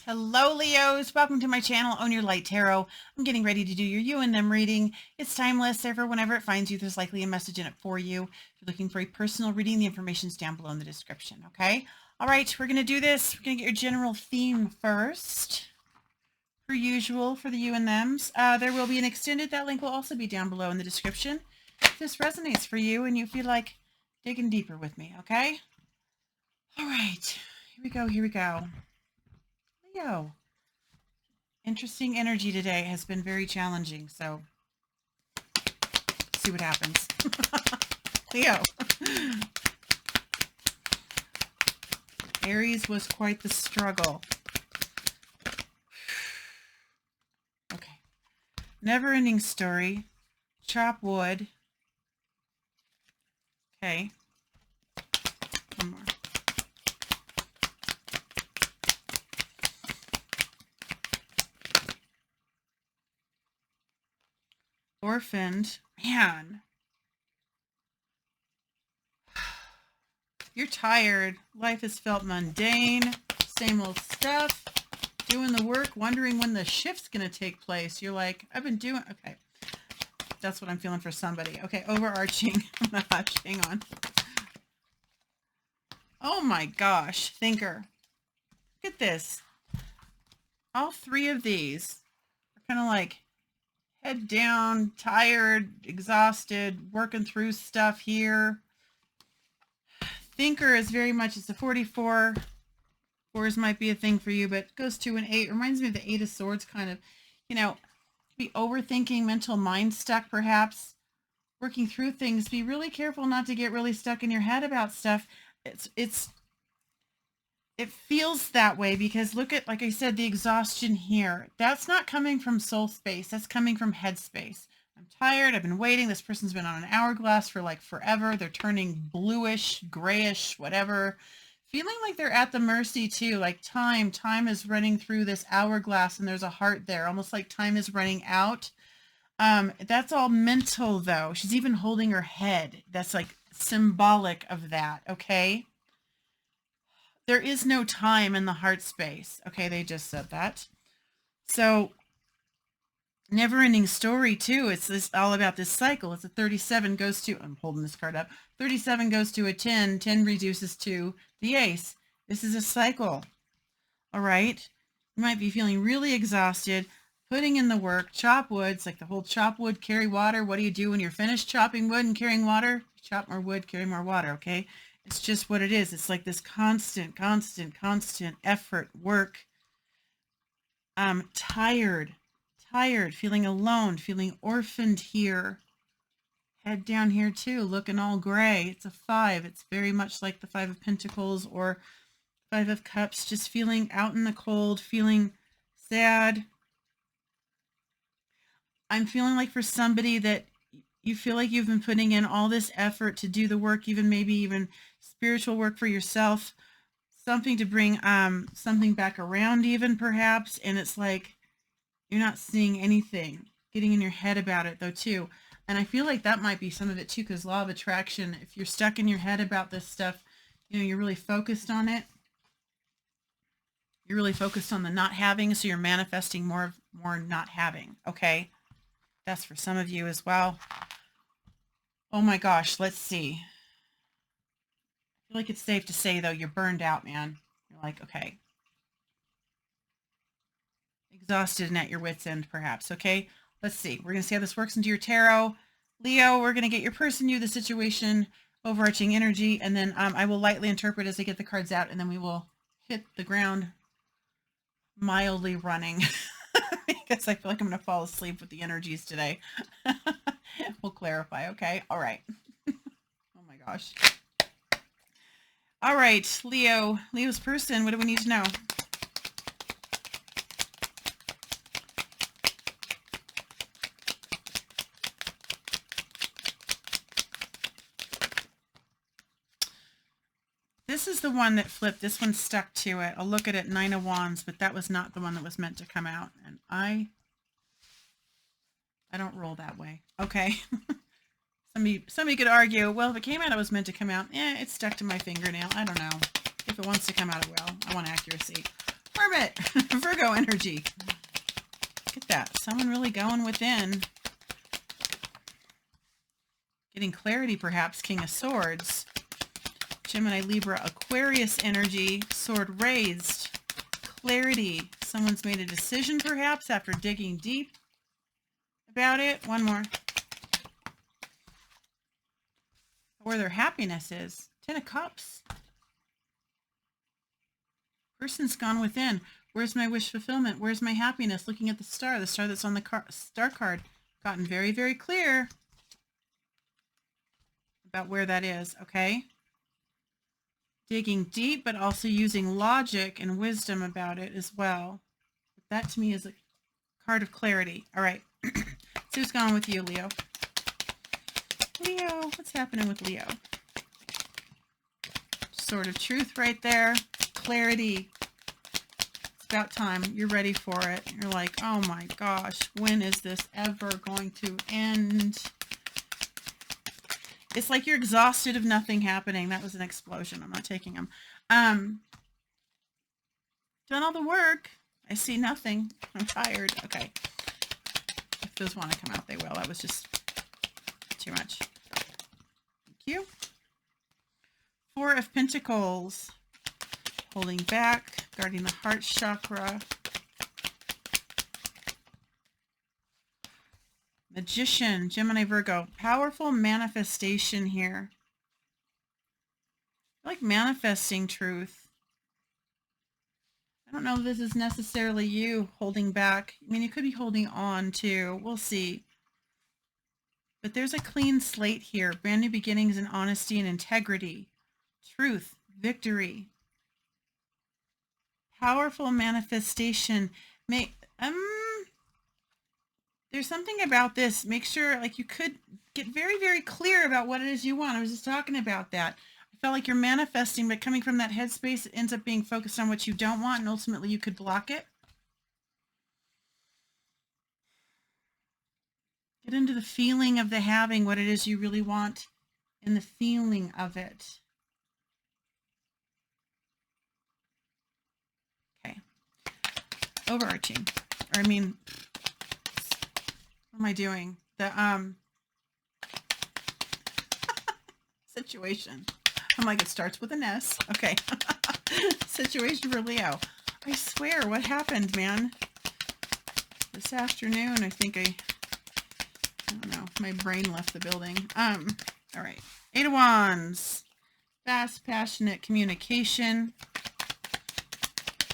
Hello Leos, welcome to my channel, Own Your Light Tarot. I'm getting ready to do your you and them reading. It's timeless, therefore whenever it finds you, there's likely a message in it for you. If you're looking for a personal reading, the information's down below in the description, okay? All right, we're going to do this. We're going to get your general theme first. Per usual for the you and thems. There will be an extended, that link will also be down below in the description. If this resonates for you and you feel like digging deeper with me, okay? All right, here we go. Leo. Interesting energy today has been very challenging, so see what happens. Leo. Aries was quite the struggle. Okay. Never-ending story. Chop wood. Okay. One more. Orphaned. Man. You're tired. Life has felt mundane. Same old stuff. Doing the work, wondering when the shift's going to take place. You're like, I've been doing... Okay. That's what I'm feeling for somebody. Okay, overarching. Hang on. Oh my gosh. Thinker. Look at this. All three of these are kind of like head down, tired, exhausted, working through stuff here. Thinker is very much, it's a 44. Fours might be a thing for you, but goes to an 8. Reminds me of the 8 of Swords, kind of, you know, be overthinking, mental mind stuck perhaps, working through things. Be really careful not to get really stuck in your head about stuff. It feels that way because look at, like I said, the exhaustion here. That's not coming from soul space. That's coming from head space. I'm tired. I've been waiting. This person's been on an hourglass for like forever. They're turning bluish, grayish, whatever. Feeling like they're at the mercy too. Like time is running through this hourglass and there's a heart there. Almost like time is running out. That's all mental though. She's even holding her head. That's like symbolic of that. Okay. There is no time in the heart space. Okay, they just said that. So, never-ending story, too. It's this all about this cycle. It's a 37 goes to... I'm holding this card up. 37 goes to a 10. 10 reduces to the ace. This is a cycle. All right? You might be feeling really exhausted, putting in the work. Chop wood. It's like the whole chop wood, carry water. What do you do when you're finished chopping wood and carrying water? Chop more wood, carry more water, okay? It's just what it is. It's like this constant effort, work. Tired, feeling alone, feeling orphaned here. Head down here too, looking all gray. It's a 5. It's very much like the 5 of Pentacles or 5 of Cups, just feeling out in the cold, feeling sad. I'm feeling like for somebody that you feel like you've been putting in all this effort to do the work, maybe even spiritual work for yourself, something to bring something back around even perhaps, and it's like you're not seeing anything, getting in your head about it though too. And I feel like that might be some of it too, because law of attraction, if you're stuck in your head about this stuff, you know, you're really focused on it. You're really focused on the not having, so you're manifesting more not having, okay? That's for some of you as well. Oh my gosh, let's see. I feel like it's safe to say, though, you're burned out, man. You're like, okay. Exhausted and at your wit's end, perhaps, okay? Let's see. We're going to see how this works into your tarot. Leo, we're going to get your person, you, the situation, overarching energy, and then I will lightly interpret as I get the cards out, and then we will hit the ground mildly running because I feel like I'm going to fall asleep with the energies today. We'll clarify, okay? All right. Oh my gosh. All right, Leo's person, what do we need to know? This is the one that flipped. This one stuck to it. I'll look at it, 9 of Wands, but that was not the one that was meant to come out. And I don't roll that way. Okay. Somebody could argue, well, if it came out, it was meant to come out. It stuck to my fingernail. I don't know. If it wants to come out, it will. I want accuracy. Hermit, Virgo energy. Look at that. Someone really going within. Getting clarity, perhaps. King of Swords. Gemini, Libra, Aquarius energy. Sword raised. Clarity. Someone's made a decision, perhaps, after digging deep about it. One more. Where their happiness is. 10 of Cups. Person's gone within. Where's my wish fulfillment? Where's my happiness? Looking at the star that's on the star card. Gotten very, very clear about where that is, okay? Digging deep, but also using logic and wisdom about it as well. That to me is a card of clarity. All right. So who's gone with you, Leo? Leo, what's happening with Leo? Sword of truth right there. Clarity. It's about time. You're ready for it. You're like, oh my gosh, when is this ever going to end? It's like you're exhausted of nothing happening. That was an explosion. I'm not taking them. Done all the work. I see nothing. I'm tired. Okay. If those want to come out, they will. That was just too much. Thank you. 4 of Pentacles. Holding back. Guarding the heart chakra. Magician, Gemini, Virgo. Powerful manifestation here. I like manifesting truth. I don't know if this is necessarily you holding back. I mean, you could be holding on too. We'll see. But there's a clean slate here. Brand new beginnings and honesty and integrity. Truth, victory. Powerful manifestation. There's something about this. Make sure, like, you could get very, very clear about what it is you want. I was just talking about that. I felt like you're manifesting, but coming from that headspace, it ends up being focused on what you don't want, and ultimately you could block it. Get into the feeling of the having, what it is you really want, and the feeling of it. Okay. Overarching. Or, I mean, what am I doing? The situation. I'm like, it starts with an S. Okay. Situation for Leo. I swear, what happened, man? This afternoon, I think I don't know. My brain left the building. All right. 8 of Wands. Fast, passionate communication.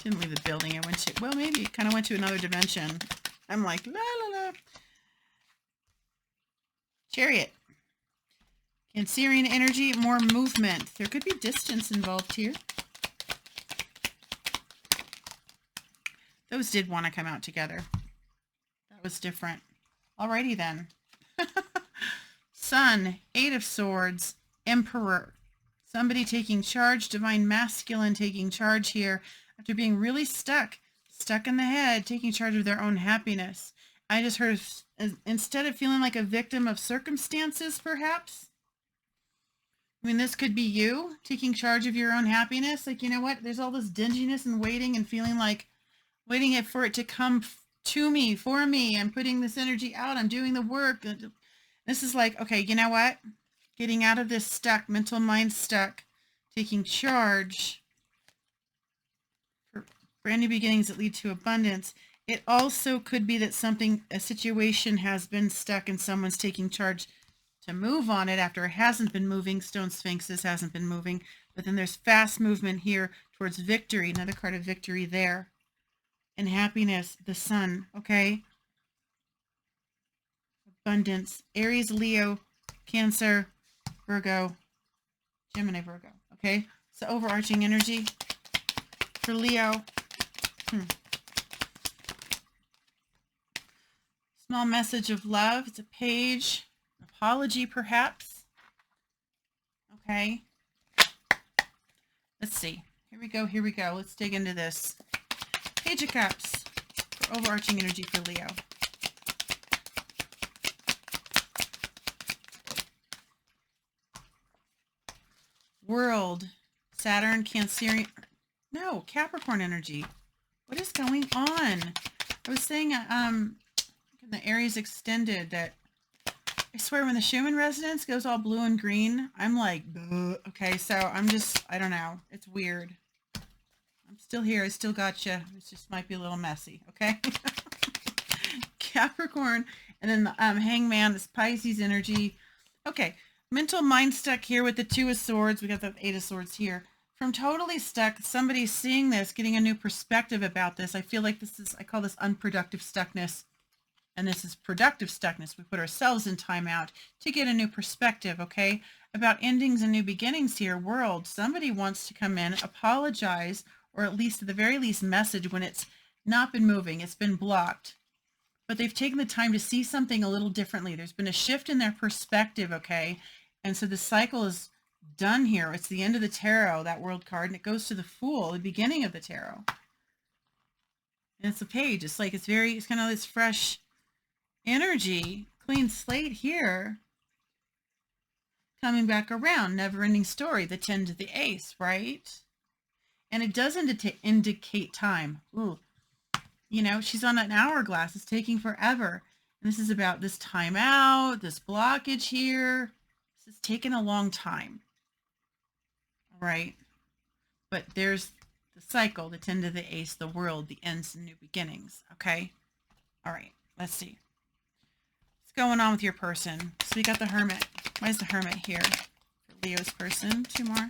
Didn't leave the building. I went to, well, maybe kind of went to another dimension. I'm like, la, la, la. Chariot. Cancerian energy, more movement. There could be distance involved here. Those did want to come out together. That was different. Alrighty then. Sun, 8 of Swords, Emperor. Somebody taking charge, divine masculine taking charge here after being really stuck in the head, taking charge of their own happiness. I just heard, instead of feeling like a victim of circumstances, perhaps. I mean, this could be you taking charge of your own happiness. Like, you know what? There's all this dinginess and waiting and feeling like waiting for it to come to me, for me. I'm putting this energy out. I'm doing the work. This is like, okay, you know what? Getting out of this stuck, mental mind stuck, taking charge for brand new beginnings that lead to abundance. It also could be that a situation has been stuck and someone's taking charge to move on it after it hasn't been moving. Stone Sphinxes hasn't been moving, but then there's fast movement here towards victory. Another card of victory there. And happiness, the Sun, okay? Abundance, Aries, Leo, Cancer, Virgo, Gemini, Virgo, okay? So overarching energy for Leo. Small message of love. It's a page. Apology, perhaps. Okay. Let's see. Here we go. Here we go. Let's dig into this. Page of Cups for overarching energy for Leo. World. Saturn, Cancerian. No, Capricorn energy. What is going on? I was saying in the Aries extended that I swear when the Schumann resonance goes all blue and green, I'm like, ugh. Okay, so I don't know. It's weird. I'm still here. I still got you. It just might be a little messy, okay? Capricorn, and then the Hangman, this Pisces energy. Okay, mental mind stuck here with the Two of Swords. We got the Eight of Swords here. From totally stuck, somebody seeing this, getting a new perspective about this. I feel like this is, I call this unproductive stuckness. And this is productive stuckness. We put ourselves in timeout to get a new perspective, okay? About endings and new beginnings here, world. Somebody wants to come in, apologize, or at least, at the very least, message when it's not been moving. It's been blocked. But they've taken the time to see something a little differently. There's been a shift in their perspective, okay? And so the cycle is done here. It's the end of the tarot, that world card, and it goes to the Fool, the beginning of the tarot. And it's a page. It's like, it's kind of this fresh energy, clean slate here, coming back around, never-ending story, the 10 to the Ace, right? And it does indicate time. Ooh, you know, she's on an hourglass. It's taking forever. And this is about this time out, this blockage here. This is taking a long time. All right. But there's the cycle, the 10 to the Ace, the world, the ends and new beginnings. Okay. All right. Let's see. What's going on with your person? So we got the Hermit. Why is the Hermit here? For Leo's person. Two more.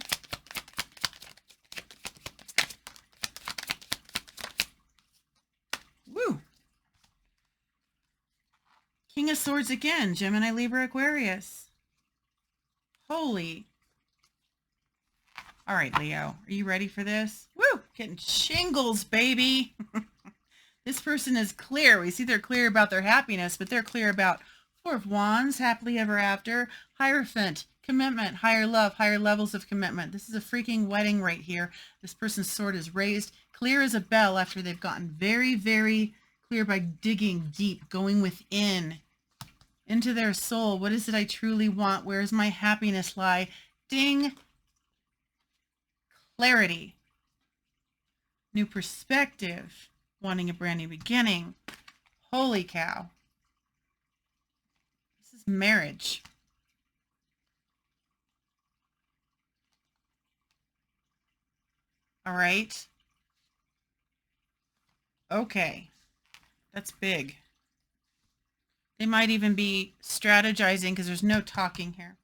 Woo! King of Swords again. Gemini, Libra, Aquarius. Holy. All right, Leo. Are you ready for this? Woo! Getting shingles, baby. This person is clear. We see they're clear about their happiness, but they're clear about Four of Wands, happily ever after, Hierophant, commitment, higher love, higher levels of commitment. This is a freaking wedding right here. This person's sword is raised, clear as a bell after they've gotten very, very clear by digging deep, going within, into their soul. What is it I truly want? Where does my happiness lie? Ding. Clarity. New perspective. Wanting a brand new beginning. Holy cow. This is marriage. All right. Okay. That's big. They might even be strategizing because there's no talking here.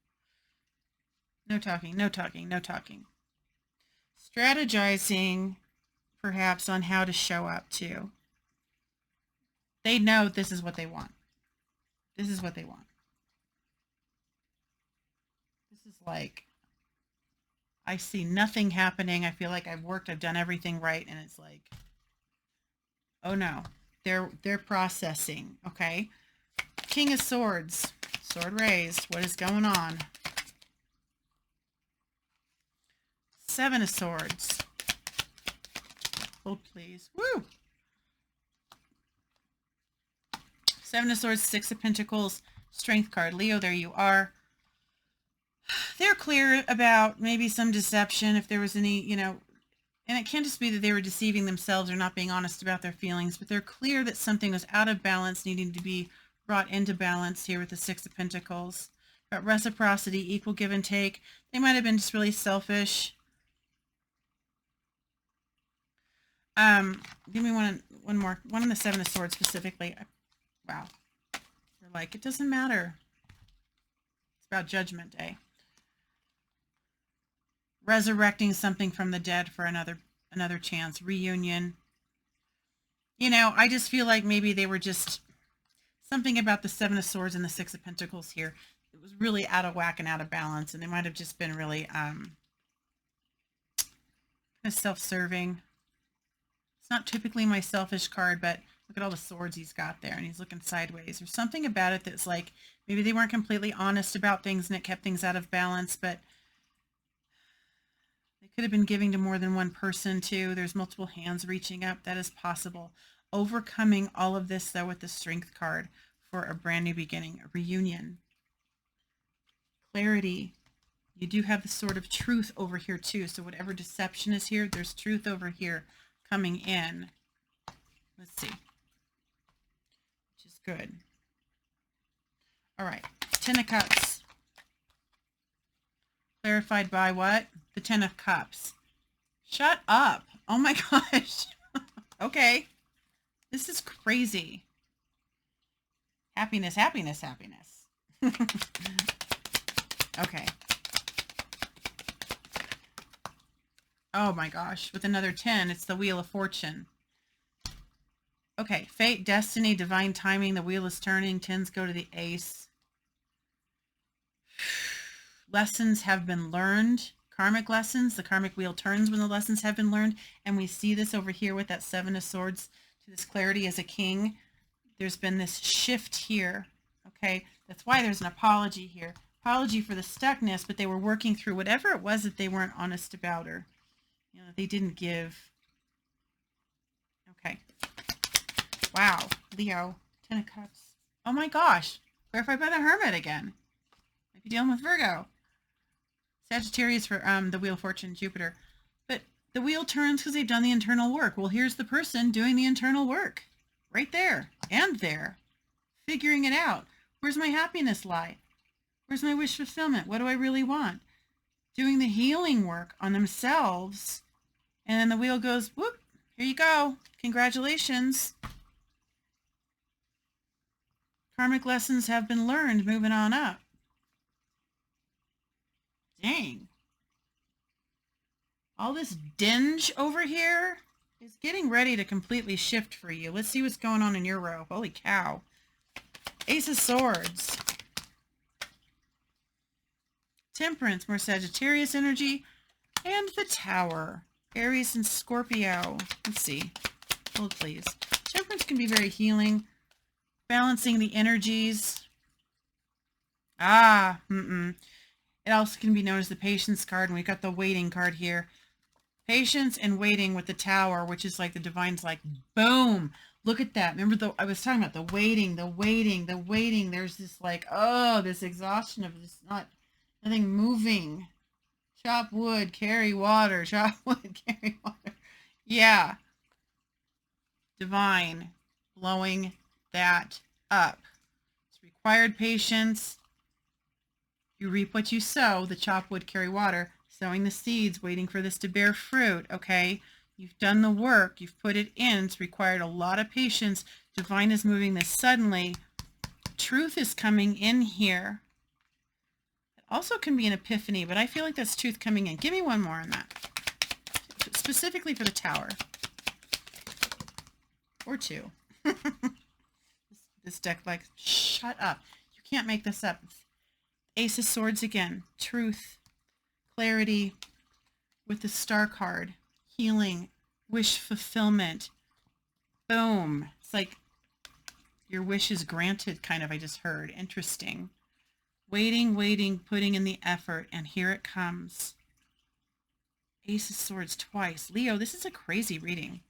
No talking, no talking, no talking. Strategizing perhaps on how to show up too. They know this is what they want. This is what they want. This is like, I see nothing happening. I feel like I've worked, I've done everything right. And it's like, oh no, they're processing. Okay. King of Swords, sword raised. What is going on? Seven of Swords. Hold please. Woo! Seven of Swords, Six of Pentacles, Strength card. Leo, there you are. They're clear about maybe some deception, if there was any, you know, and it can't just be that they were deceiving themselves or not being honest about their feelings, but they're clear that something was out of balance, needing to be brought into balance here with the Six of Pentacles. About reciprocity, equal give and take. They might have been just really selfish. Give me one more. One on the Seven of Swords specifically. Wow. They're like, it doesn't matter. It's about Judgment Day. Resurrecting something from the dead for another chance. Reunion. You know, I just feel like maybe they were just something about the Seven of Swords and the Six of Pentacles here. It was really out of whack and out of balance, and they might have just been really kind of self-serving. It's not typically my selfish card, but look at all the swords he's got there, and he's looking sideways. There's something about it that's like, maybe they weren't completely honest about things and it kept things out of balance, but they could have been giving to more than one person too. There's multiple hands reaching up. That is possible. Overcoming all of this though with the Strength card for a brand new beginning, a reunion. Clarity. You do have the Sword of Truth over here too. So whatever deception is here, there's truth over here coming in. Let's see. Which is good. All right. Ten of Cups. Clarified by what? The Ten of Cups. Shut up. Oh my gosh. Okay. This is crazy. Happiness, happiness, happiness. Okay. Oh my gosh. With another 10, it's the Wheel of Fortune. Okay. Fate, destiny, divine timing. The wheel is turning. 10s go to the ace. Lessons have been learned. Karmic lessons. The karmic wheel turns when the lessons have been learned. And we see this over here with that 7 of Swords to this clarity as a king. There's been this shift here. Okay. That's why there's an apology here. Apology for the stuckness, but they were working through whatever it was that they weren't honest about, or they didn't give. Okay. Wow. Leo. 10 of Cups. Oh my gosh. Clarified by the Hermit again. Might be dealing with Virgo. Sagittarius for the Wheel of Fortune, Jupiter. But the wheel turns because they've done the internal work. Well, here's the person doing the internal work. Right there. And there. Figuring it out. Where's my happiness lie? Where's my wish fulfillment? What do I really want? Doing the healing work on themselves. And then the wheel goes, whoop, here you go. Congratulations. Karmic lessons have been learned. Moving on up. Dang. All this dinge over here is getting ready to completely shift for you. Let's see what's going on in your row. Holy cow. Ace of Swords. Temperance, more Sagittarius energy. And the Tower. Aries and Scorpio. Let's see. Hold, please. Temperance can be very healing. Balancing the energies. It also can be known as the Patience card. And we've got the Waiting card here. Patience and waiting with the Tower, which is like the Divine's like, boom. Look at that. Remember, I was talking about the waiting, the waiting, the waiting. There's this like, oh, this exhaustion of this, nothing moving. Chop wood, carry water. Chop wood, carry water. Yeah. Divine. Blowing that up. It's required patience. You reap what you sow. The chop wood, carry water. Sowing the seeds, waiting for this to bear fruit. Okay. You've done the work. You've put it in. It's required a lot of patience. Divine is moving this suddenly. Truth is coming in here. It also can be an epiphany, but I feel like that's truth coming in. Give me one more on that. Specifically for the Tower. Or two. This deck like, shut up. You can't make this up. Ace of Swords again. Truth. Clarity. With the Star card. Healing, wish fulfillment. Boom. It's like your wish is granted, kind of, I just heard. Interesting. Waiting, waiting, putting in the effort, and here it comes. Ace of Swords twice. Leo, this is a crazy reading.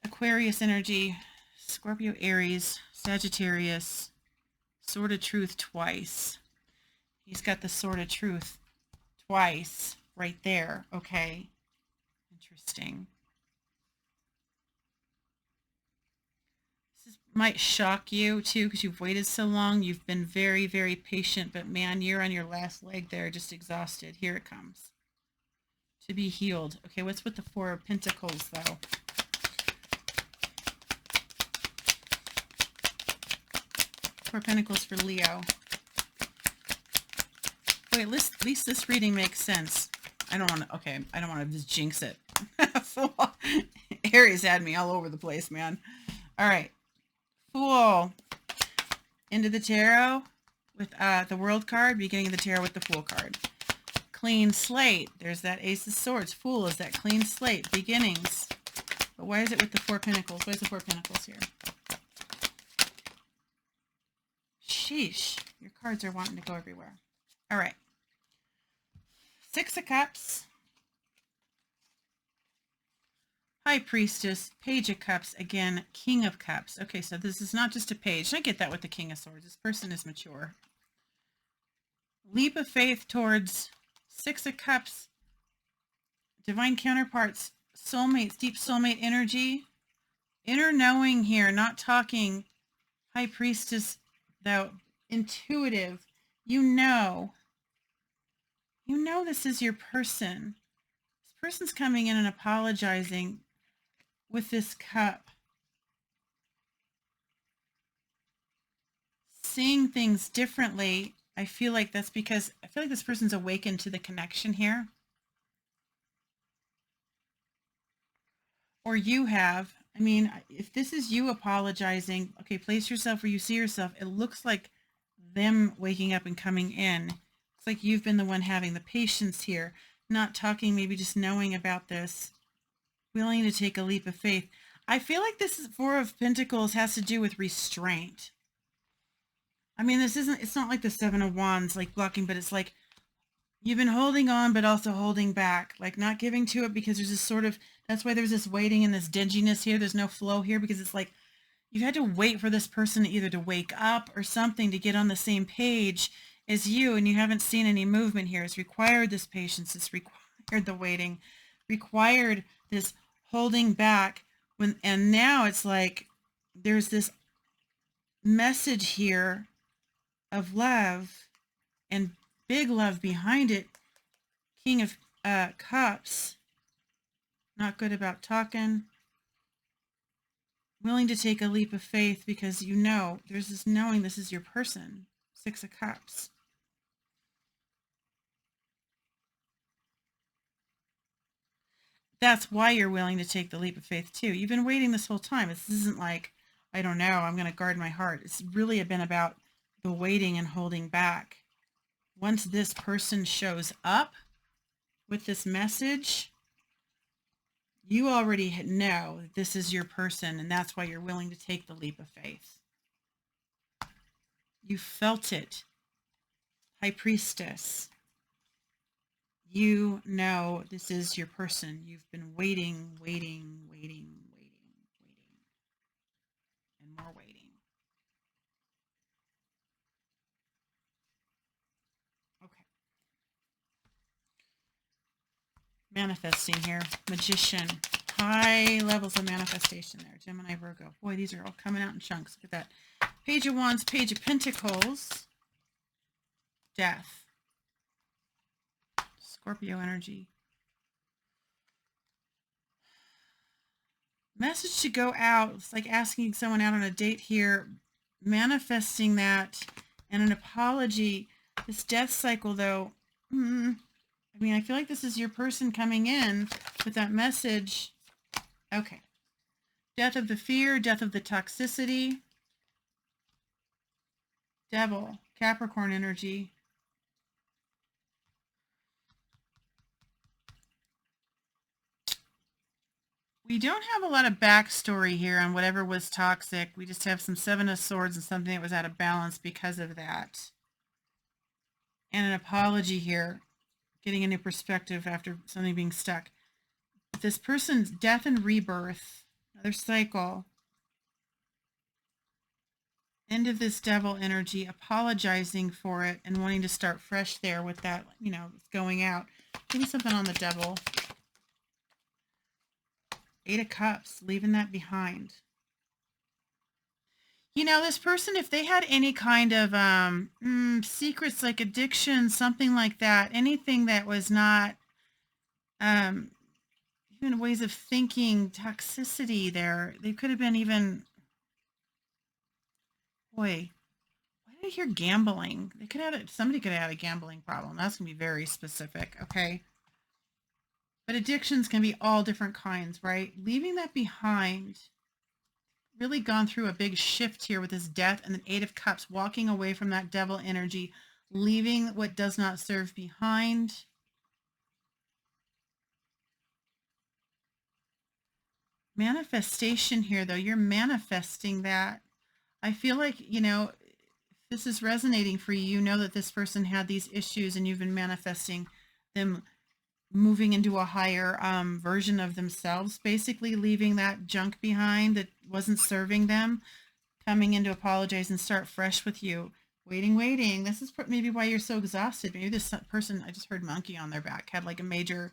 Aquarius energy, Scorpio, Aries, Sagittarius, Sword of Truth twice. He's got the Sword of Truth twice. Right there. Okay. Interesting. This might shock you too, because you've waited so long. You've been very, very patient, but man, you're on your last leg there, just exhausted. Here it comes. To be healed. Okay, what's with the Four of Pentacles, though? Four of Pentacles for Leo. Wait, at least this reading makes sense. I don't want to just jinx it. Aries had me all over the place, man. All right. Fool. Into the tarot with the World card, beginning of the tarot with the Fool card. Clean slate. There's that Ace of Swords. Fool is that clean slate. Beginnings. But why is it with the Four Pentacles? Why is the Four Pentacles here? Sheesh. Your cards are wanting to go everywhere. All right. Six of Cups. High Priestess. Page of Cups. Again, King of Cups. Okay, so this is not just a page. I get that with the King of Swords. This person is mature. Leap of faith towards Six of Cups. Divine counterparts Soulmates, deep soulmate energy. Inner knowing here, not talking. High priestess, though, intuitive. You know this is your person. This person's coming in and apologizing with this cup. Seeing things differently. I feel like that's because I feel like this person's awakened to the connection here. Or you have. I mean, if this is you apologizing, okay, place yourself where you see yourself. It looks like them waking up and coming in. It's like you've been the one having the patience here, not talking, maybe just knowing about this, willing to take a leap of faith. I feel like this is Four of Pentacles has to do with restraint. I mean, it's not like the Seven of Wands, like blocking, but it's like you've been holding on, but also holding back, like not giving to it because there's this sort of, that's why there's this waiting and this dinginess here. There's no flow here because it's like you've had to wait for this person either to wake up or something to get on the same page as you, and you haven't seen any movement here. It's required this patience. It's required the waiting, required this holding back. And now it's like there's this message here of love and big love behind it. King of Cups, not good about talking. Willing to take a leap of faith because you know, there's this knowing this is your person. Six of Cups. That's why you're willing to take the leap of faith too. You've been waiting this whole time. This isn't like, I don't know, I'm going to guard my heart. It's really been about the waiting and holding back. Once this person shows up with this message, you already know that this is your person, and that's why you're willing to take the leap of faith. You felt it. High Priestess. You know this is your person. You've been waiting, and more waiting. Okay. Manifesting here. Magician. High levels of manifestation there. Gemini, Virgo. Boy, these are all coming out in chunks. Look at that. Page of Wands, Page of Pentacles. Death. Scorpio energy. Message to go out. It's like asking someone out on a date here. Manifesting that. And an apology. This death cycle, though. I mean, I feel like this is your person coming in with that message. Okay. Death of the fear. Death of the toxicity. Devil. Capricorn energy. We don't have a lot of backstory here on whatever was toxic. We just have some Seven of Swords and something that was out of balance because of that. And an apology here. Getting a new perspective after something being stuck. This person's death and rebirth. Another cycle. End of this devil energy. Apologizing for it and wanting to start fresh there with that, you know, going out. Give me something on the devil. Eight of Cups, leaving that behind. You know, this person, if they had any kind of secrets like addiction, something like that, anything that was not even ways of thinking, toxicity there, they could have been even, boy, why did I hear gambling? They could have, somebody could have had a gambling problem. That's going to be very specific, okay? But addictions can be all different kinds, right? Leaving that behind, really gone through a big shift here with this death and the Eight of Cups, walking away from that devil energy, leaving what does not serve behind. Manifestation here, though. You're manifesting that. I feel like, you know, if this is resonating for you, you know that this person had these issues and you've been manifesting them moving into a higher version of themselves, basically leaving that junk behind that wasn't serving them, coming in to apologize and start fresh with you. Waiting. This is maybe why you're so exhausted. Maybe this person, I just heard monkey on their back, had like a major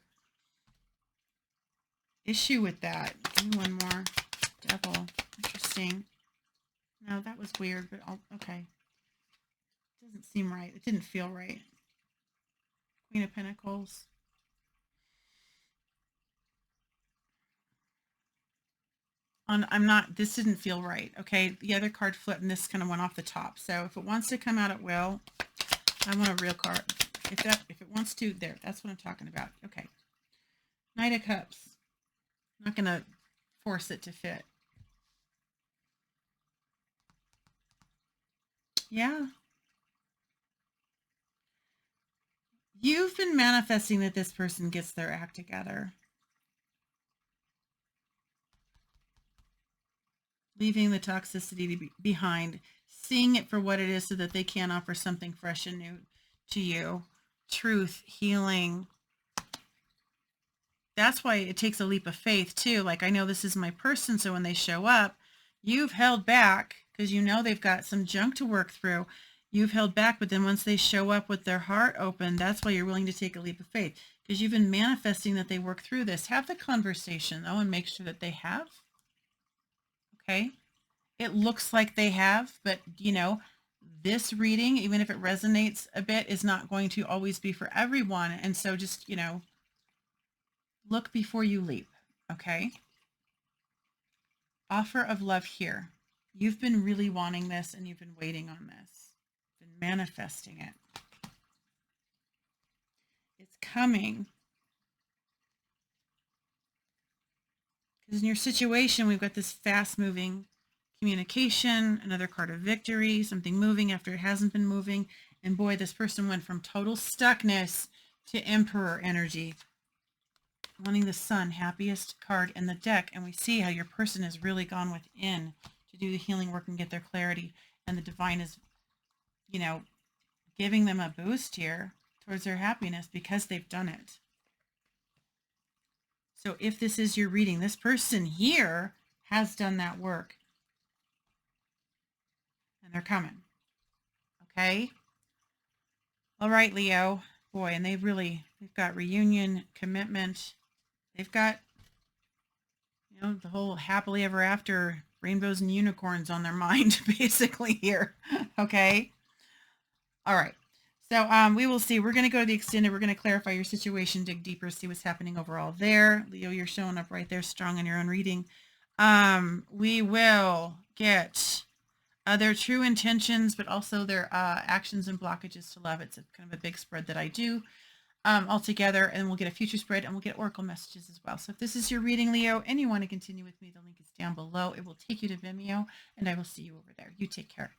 issue with that. Give me one more. Devil. Interesting. No, that was weird, but okay. Doesn't seem right. It didn't feel right. Queen of Pentacles. This didn't feel right. Okay. The other card flipped and this kind of went off the top. So if it wants to come out at will, I want a real card. If it wants to, there, that's what I'm talking about. Okay. Knight of Cups. I'm not going to force it to fit. Yeah. You've been manifesting that this person gets their act together. Leaving the toxicity behind, seeing it for what it is so that they can offer something fresh and new to you. Truth, healing. That's why it takes a leap of faith too. Like, I know this is my person, so when they show up, you've held back because you know they've got some junk to work through. You've held back, but then once they show up with their heart open, that's why you're willing to take a leap of faith, because you've been manifesting that they work through this. Have the conversation though and make sure that they have. Okay. It looks like they have, but you know, this reading, even if it resonates a bit, is not going to always be for everyone. And so just, you know, look before you leap. Okay. Offer of love here. You've been really wanting this and you've been waiting on this, been manifesting it. It's coming. Because in your situation, we've got this fast moving communication, another card of victory, something moving after it hasn't been moving. And boy, this person went from total stuckness to Emperor energy. Wanting the Sun, happiest card in the deck. And we see how your person has really gone within to do the healing work and get their clarity. And the divine is, you know, giving them a boost here towards their happiness because they've done it. So if this is your reading, this person here has done that work. And they're coming. Okay. All right, Leo. Boy, and they've got reunion, commitment. They've got, you know, the whole happily ever after, rainbows and unicorns on their mind, basically here. Okay. All right. So we will see. We're going to go to the extended. We're going to clarify your situation, dig deeper, see what's happening overall there. Leo, you're showing up right there strong in your own reading. We will get their true intentions, but also their actions and blockages to love. It's kind of a big spread that I do all together, and we'll get a future spread and we'll get oracle messages as well. So if this is your reading, Leo, and you want to continue with me, the link is down below. It will take you to Vimeo, and I will see you over there. You take care.